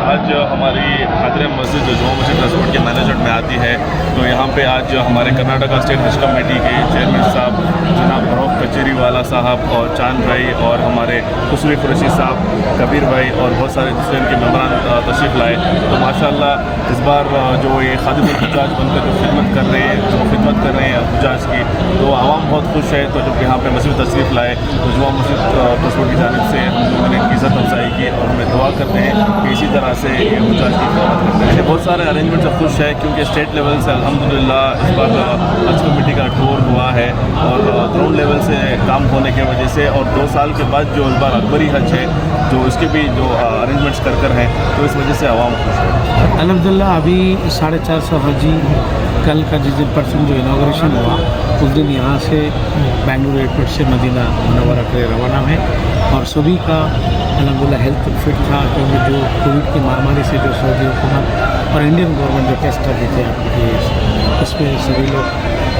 آج ہماری خادرہ مسجد جو جمعہ مسجد ٹرانسپورٹ کے مینجمنٹ میں آتی ہے، تو یہاں پہ آج ہمارے کرناٹکا اسٹیٹ حج کمیٹی کے چیئرمین صاحب جناب فروخ کچیری والا صاحب اور چاند بھائی اور ہمارے خسروی قریشی صاحب، کبیر بھائی اور بہت سارے دوسرے ان کے ممبران تشریف لائے. تو ماشاءاللہ اس بار جو یہ خادم الحجاج بن کر جو خدمت کر رہے ہیں حجاج کی، تو عوام بہت خوش ہے. تو جب یہاں پہ مسجد تشریف لائے تو جمعہ مسجد ٹرانسپورٹ کی جانب سے ہم لوگوں نے ان کی عزت افزائی کی اور ہمیں دعا کرتے ہیں کہ اسی طرح سے یہ حجاج کی خدمت کرتے ہیں. بہت سارے ارینجمنٹ سے خوش ہے کیونکہ اسٹیٹ لیول سے الحمدللہ اس بار حج کمیٹی کا ٹور ہوا ہے اور گراؤنڈ لیول سے کام ہونے کی وجہ سے، اور 2 سال کے بعد جو اس بار اکبری حج ہے جو اس کے بھی جو ارینجمنٹس کر ہیں، تو اس وجہ سے عوام خوش ہے. الحمدللہ ابھی 450 حجی کل کا جس دن پرسن جو انوگریشن ہوا اس دن یہاں سے بنگلور ایئرپورٹ سے مدینہ منورہ کے لیے روانہ ہے، اور سبھی کا الحمدللہ ہیلتھ فٹ تھا کیونکہ جو کووڈ کی مہاماری سے جو سعودی حکومت اور انڈین گورنمنٹ جو ٹیسٹ کرتے تھے اس پہ سبھی لوگ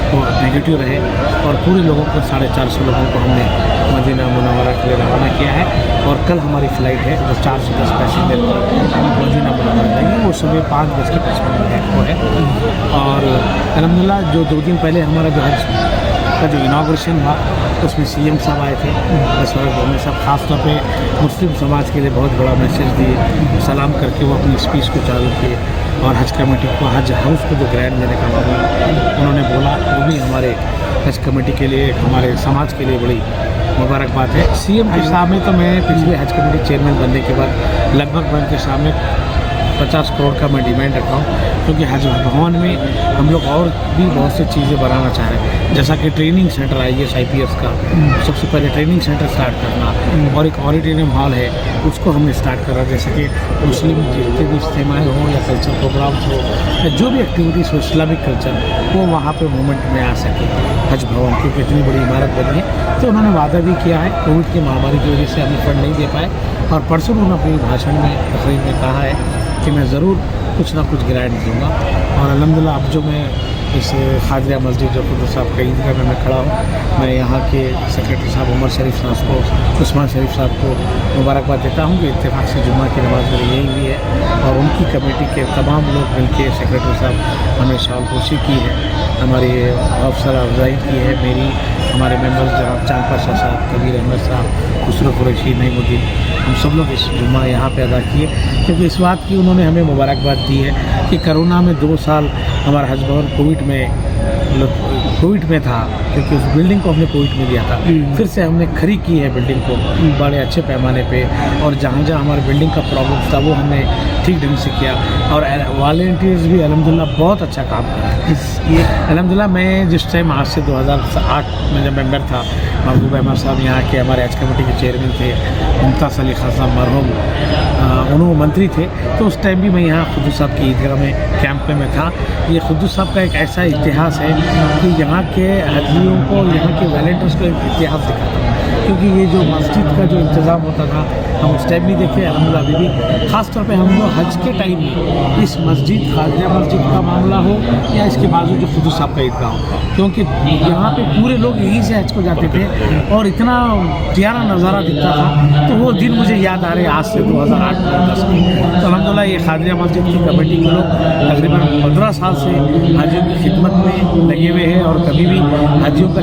وہ نگیٹیو رہے، اور پورے لوگوں کو 450 لوگوں کو ہم نے مدینہ منورہ کے لیے روانہ کیا ہے. اور کل ہماری فلائٹ ہے جو 410 پیسنجر مدینہ منورہ جائیں گے، وہ صبح 5:55 کو ہے. اور الحمدللہ جو 2 دن پہلے ہمارا جو حج کا جو انوگریشن ہوا اس میں سی ایم صاحب آئے تھے، گورنر صاحب خاص طور پہ مسلم سماج کے لیے بہت بڑا میسیج دیے، سلام کر کے وہ اپنی اسپیچ کو چالو کیے، اور حج کمیٹی کو حج ہاؤس کو جو گرانٹ دینے کا معاملہ انہوں نے بولا، وہ بھی ہمارے حج کمیٹی کے لیے ہمارے سماج کے لیے بڑی مبارکباد ہے. سی ایم کے سامنے تو میں پچھلے حج کمیٹی چیئرمین بننے کے بعد لگ بھگ ان کے سامنے 50 کروڑ کا میں ڈیمانڈ رکھا ہوں، کیونکہ حج بھون میں ہم لوگ اور بھی بہت سی چیزیں بنانا چاہ رہے ہیں، جیسا کہ ٹریننگ سینٹر IAS IPS کا سب سے پہلے ٹریننگ سینٹر سٹارٹ کرنا، اور ایک آڈیٹوریم ہال ہے اس کو ہم نے سٹارٹ کرا، جیسے کہ مسلم جتنے بھی اجتماع ہوں یا کلچر پروگرامس ہو یا جو بھی ایکٹیویٹیز ہو اسلامک کلچر وہ وہاں پہ موومنٹ میں آ سکے حج بھون، کیونکہ اتنی بڑی عمارت بنی ہے. تو انہوں نے وعدہ بھی کیا ہے، کووڈ کی مہاماری کی وجہ سے ہمیں فنڈ نہیں دے پائے، اور پرسوں انہوں نے اپنی بھاشن میں تقریر میں کہا ہے کہ میں ضرور کچھ نہ کچھ گرانٹ دوں گا. اور الحمدللہ اب جو میں اس خادرہ مسجد جو قدس صاحب کا عیدگاہ میں کھڑا ہوں، میں یہاں کے سیکریٹری صاحب عمر شریف صاحب کو، عثمان شریف صاحب کو مبارکباد دیتا ہوں کہ اتفاق سے جمعہ کی نماز میری یہی ہوئی ہے، اور ان کی کمیٹی کے تمام لوگ مل کے سیکریٹری صاحب ہمیں شال پوشی کی ہے، ہماری حوصلہ افزائی کی ہے، میری ہمارے ممبرز جناب چاند پاشا صاحب، کبیر احمد صاحب، خسرو قریشی، نعیم الدین، ہم سب لوگ اس جمعہ یہاں پہ ادا کیے، کیونکہ اس بات کی انہوں نے ہمیں مبارکباد دی ہے کہ کرونا میں 2 سال ہمارا حج بھون کووڈ میں تھا، کیونکہ اس بلڈنگ کو ہم نے کووڈ میں دیا تھا، پھر سے ہم نے کھڑی کی ہے بلڈنگ کو بڑے اچھے پیمانے پہ، اور جہاں جہاں ہمارے بلڈنگ کا پرابلم تھا وہ ہم نے ٹھیک ڈھنگ سے کیا، اور والنٹیئرز بھی الحمدللہ بہت اچھا کام کر رہے ہیں. الحمدللہ میں جس ٹائم آج سے 2008 میں جب ممبر تھا، محبوب احمد صاحب یہاں کے ہمارے حج کمیٹی کے چیئرمین تھے، ممتاز علی خان صاحب مرحوم انہوں منتری تھے، تو اس ٹائم بھی میں یہاں قدس صاحب کی عیدگاہ میں کیمپ میں تھا. یہ قدس صاحب کا ایک ایسا اتہاس ہے کہ یہاں کے حجیوں کو، یہاں کے والنٹیئرز کو ایک اتہاس دکھاتا ہے، کیونکہ یہ جو مسجد کا جو انتظام ہوتا تھا ہم اس ٹائم بھی دیکھے، الحمدللہ ابھی بھی خاص طور پہ ہم لوگ حج کے ٹائم میں اس مسجد خادرہ مسجد کا معاملہ ہو یا اس کے بازو جو قدس صاحب کا عیدگاہ ہو، کیونکہ یہاں پہ پورے لوگ یہیں سے حج کو جاتے تھے اور اتنا پیارا نظارہ دکھتا تھا. تو وہ دن مجھے یاد آ رہے آج سے 2008-10 کی. تو الحمدللہ یہ خادرہ مسجد کی کمیٹی کے لوگ تقریباً 15 سال سے حاجیوں کی خدمت میں لگے ہوئے ہیں، اور کبھی بھی حاجیوں کا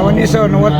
1990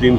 3